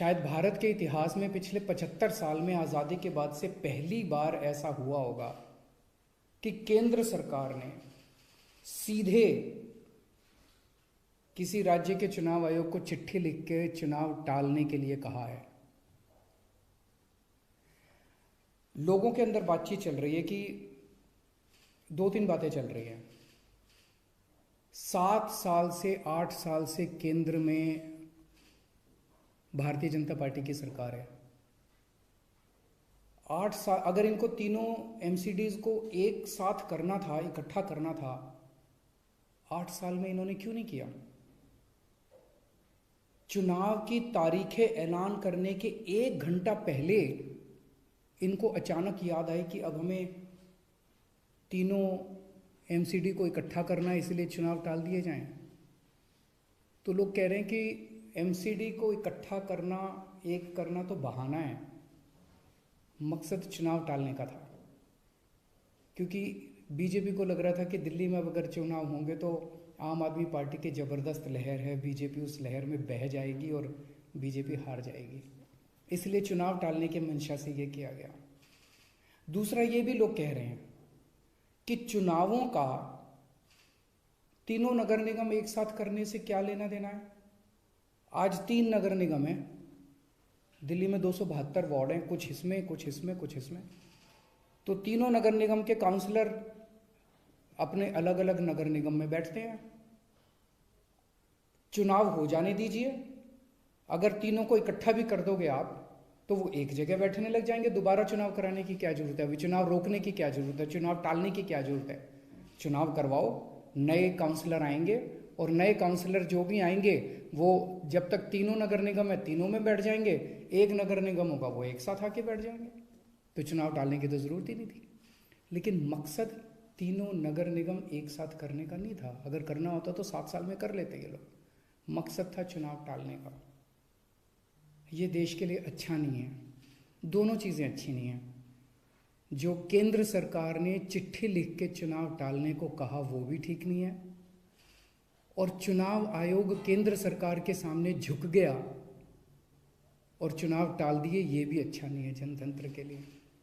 शायद भारत के इतिहास में पिछले 75 साल में आज़ादी के बाद से पहली बार ऐसा हुआ होगा कि केंद्र सरकार ने सीधे किसी राज्य के चुनाव आयोग को चिट्ठी लिख के चुनाव टालने के लिए कहा है। लोगों के अंदर बातचीत चल रही है कि दो तीन बातें चल रही हैं। 7 साल से 8 साल से केंद्र में भारतीय जनता पार्टी की सरकार है। 8 साल अगर इनको तीनों एमसीडीज को एक साथ करना था, इकट्ठा करना था, 8 साल में इन्होंने क्यों नहीं किया? चुनाव की तारीखें ऐलान करने के 1 घंटा पहले इनको अचानक याद आई कि अब हमें तीनों एमसीडी को इकट्ठा करना है, इसलिए चुनाव टाल दिए जाएं। तो लोग कह रहे हैं कि एमसीडी को इकट्ठा करना, एक करना तो बहाना है, मकसद चुनाव टालने का था। क्योंकि बीजेपी को लग रहा था कि दिल्ली में अगर चुनाव होंगे तो आम आदमी पार्टी की ज़बरदस्त लहर है, बीजेपी उस लहर में बह जाएगी और बीजेपी हार जाएगी, इसलिए चुनाव टालने के मंशा से ये किया गया। दूसरा ये भी लोग कह रहे हैं कि चुनावों का तीनों नगर निगम एक साथ करने से क्या लेना देना है। आज 3 नगर निगम है दिल्ली में, 272 वार्ड हैं, कुछ इसमें कुछ इसमें कुछ इसमें। तो तीनों नगर निगम के काउंसलर अपने अलग अलग नगर निगम में बैठते हैं। चुनाव हो जाने दीजिए, अगर तीनों को इकट्ठा भी कर दोगे आप तो वो एक जगह बैठने लग जाएंगे। दोबारा चुनाव कराने की क्या जरूरत है? अभी चुनाव रोकने की क्या जरूरत है? चुनाव टालने की क्या जरूरत है? चुनाव करवाओ, नए काउंसलर आएंगे और नए काउंसलर जो भी आएंगे वो जब तक तीनों नगर निगम है तीनों में बैठ जाएंगे, एक नगर निगम होगा वो एक साथ आके बैठ जाएंगे। तो चुनाव टालने की तो ज़रूरत ही नहीं थी। लेकिन मकसद तीनों नगर निगम एक साथ करने का नहीं था। अगर करना होता तो 7 साल में कर लेते ये लोग। मकसद था चुनाव टालने का। ये देश के लिए अच्छा नहीं है, दोनों चीज़ें अच्छी नहीं हैं। जो केंद्र सरकार ने चिट्ठी लिख के चुनाव टालने को कहा वो भी ठीक नहीं है, और चुनाव आयोग केंद्र सरकार के सामने झुक गया और चुनाव टाल दिए, ये भी अच्छा नहीं है जनतंत्र के लिए।